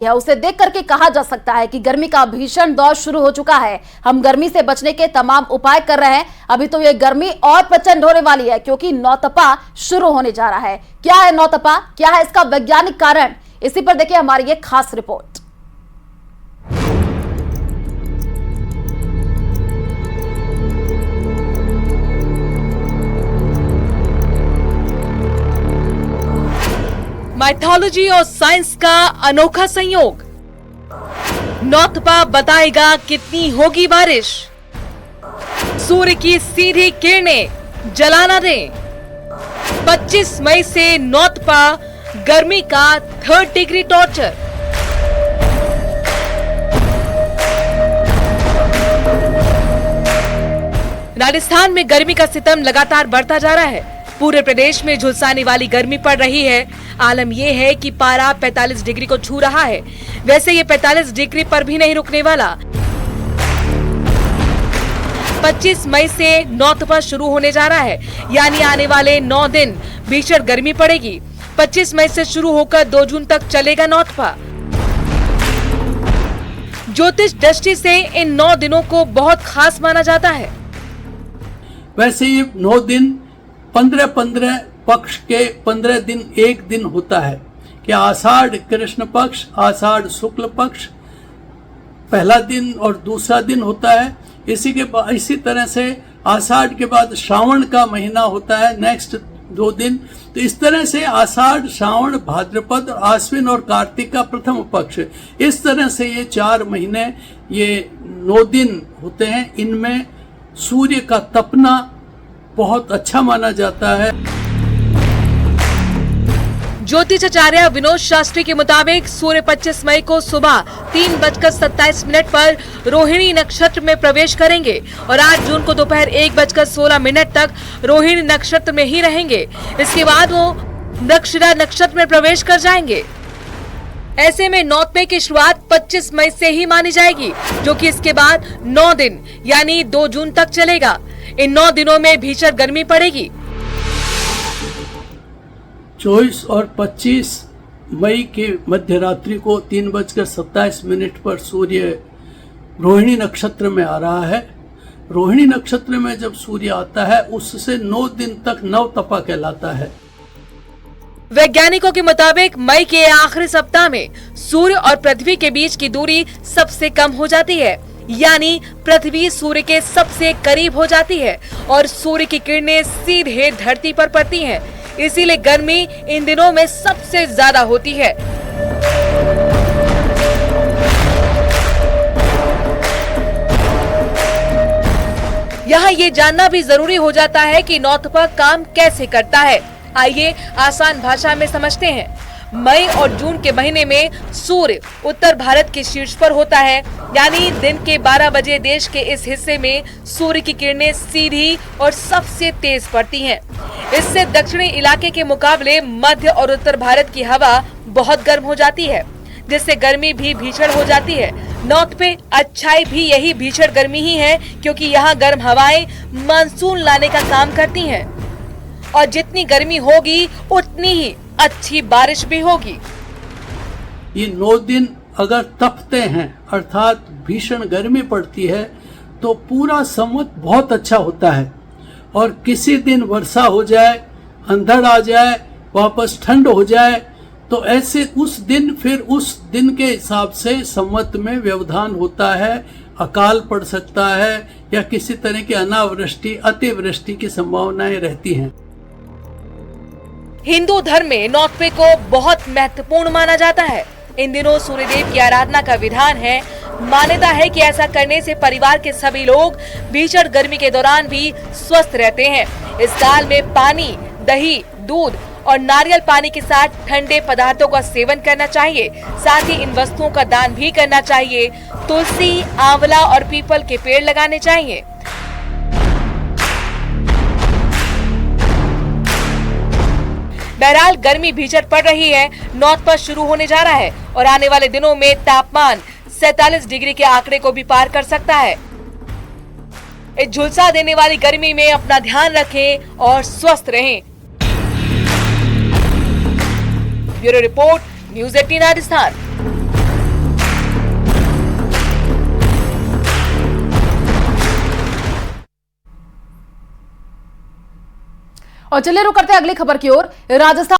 या उसे देख करके कहा जा सकता है कि गर्मी का भीषण दौर शुरू हो चुका है। हम गर्मी से बचने के तमाम उपाय कर रहे हैं। अभी तो ये गर्मी और प्रचंड होने वाली है क्योंकि नौतपा शुरू होने जा रहा है। क्या है नौतपा, क्या है इसका वैज्ञानिक कारण, इसी पर देखिए हमारी ये खास रिपोर्ट। माइथोलॉजी और साइंस का अनोखा संयोग। नौतपा बताएगा कितनी होगी बारिश। सूर्य की सीधी किरणें जलाना दें। 25 मई से नौतपा, गर्मी का 3rd डिग्री टॉर्चर। राजस्थान में गर्मी का सितम लगातार बढ़ता जा रहा है। पूरे प्रदेश में झुलसाने वाली गर्मी पड़ रही है। आलम यह है कि पारा 45 डिग्री को छू रहा है। वैसे ये 45 डिग्री पर भी नहीं रुकने वाला। 25 मई से नौतपा शुरू होने जा रहा है, यानी आने वाले 9 दिन भीषण गर्मी पड़ेगी। 25 मई से शुरू होकर 2 जून तक चलेगा नौतपा। ज्योतिष दृष्टि से इन 9 दिनों को बहुत खास माना जाता है। वैसे ये 9 दिन 15 पक्ष के 15 दिन एक दिन होता है कि आषाढ़ कृष्ण पक्ष, आषाढ़ शुक्ल पक्ष पहला दिन और दूसरा दिन होता है। इसी तरह से आषाढ़ के बाद श्रावण का महीना होता है, नेक्स्ट 2 दिन। तो इस तरह से आषाढ़, श्रावण, भाद्रपद, आश्विन और कार्तिक का प्रथम पक्ष, इस तरह से ये 4 महीने, ये 9 दिन होते हैं। इनमें सूर्य का तपना बहुत अच्छा माना जाता है। ज्योतिषाचार्य विनोद शास्त्री के मुताबिक सूर्य 25 मई को सुबह 3:27 पर रोहिणी नक्षत्र में प्रवेश करेंगे और 8 जून को दोपहर 1:16 तक रोहिणी नक्षत्र में ही रहेंगे। इसके बाद वो मृगशिरा नक्षत्र में प्रवेश कर जाएंगे। ऐसे में नौतपे की शुरुआत 25 मई से ही मानी जाएगी, जो कि इसके बाद 9 दिन यानी 2 जून तक चलेगा। इन 9 दिनों में भीषण गर्मी पड़ेगी। 24 और 25 मई के मध्य रात्रि को 3:27 पर सूर्य रोहिणी नक्षत्र में आ रहा है। रोहिणी नक्षत्र में जब सूर्य आता है, उससे 9 दिन तक नवतपा कहलाता है। वैज्ञानिकों के मुताबिक मई के आखिरी सप्ताह में सूर्य और पृथ्वी के बीच की दूरी सबसे कम हो जाती है, यानी पृथ्वी सूर्य के सबसे करीब हो जाती है और सूर्य की किरणें सीधे धरती पर पड़ती हैं। इसीलिए गर्मी इन दिनों में सबसे ज्यादा होती है। यहाँ ये जानना भी जरूरी हो जाता है कि नौतपा काम कैसे करता है। आइए आसान भाषा में समझते हैं। मई और जून के महीने में सूर्य उत्तर भारत के शीर्ष पर होता है, यानी दिन के 12 बजे देश के इस हिस्से में सूर्य की किरणें सीधी और सबसे तेज पड़ती हैं। इससे दक्षिणी इलाके के मुकाबले मध्य और उत्तर भारत की हवा बहुत गर्म हो जाती है, जिससे गर्मी भी भीषण हो जाती है। नौतपे अच्छाई भी यही भीषण गर्मी ही है, क्योंकि यहाँ गर्म हवाएं मानसून लाने का काम करती हैं और जितनी गर्मी होगी उतनी ही अच्छी बारिश भी होगी। ये 9 दिन अगर तपते हैं, अर्थात भीषण गर्मी पड़ती है, तो पूरा संवत बहुत अच्छा होता है। और किसी दिन वर्षा हो जाए, अंधड़ आ जाए, वापस ठंड हो जाए, तो ऐसे उस दिन के हिसाब से संवत में व्यवधान होता है। अकाल पड़ सकता है या किसी तरह की अनावृष्टि, अतिवृष्टि की संभावनाएं रहती हैं। हिंदू धर्म में नौतपे को बहुत महत्वपूर्ण माना जाता है। इन दिनों सूर्यदेव की आराधना का विधान है। मान्यता है कि ऐसा करने से परिवार के सभी लोग भीषण गर्मी के दौरान भी स्वस्थ रहते हैं। इस काल में पानी, दही, दूध और नारियल पानी के साथ ठंडे पदार्थों का सेवन करना चाहिए। साथ ही इन वस्तुओं का दान भी करना चाहिए। तुलसी, आंवला और पीपल के पेड़ लगाने चाहिए। बहरहाल गर्मी भीषण पड़ रही है, नौतपा शुरू होने जा रहा है और आने वाले दिनों में तापमान 47 डिग्री के आंकड़े को भी पार कर सकता है। इस झुलसा देने वाली गर्मी में अपना ध्यान रखें और स्वस्थ रहें। Bureau report, news 18 Rajasthan. और चलिए रुक करते हैं अगली खबर की ओर। राजस्थान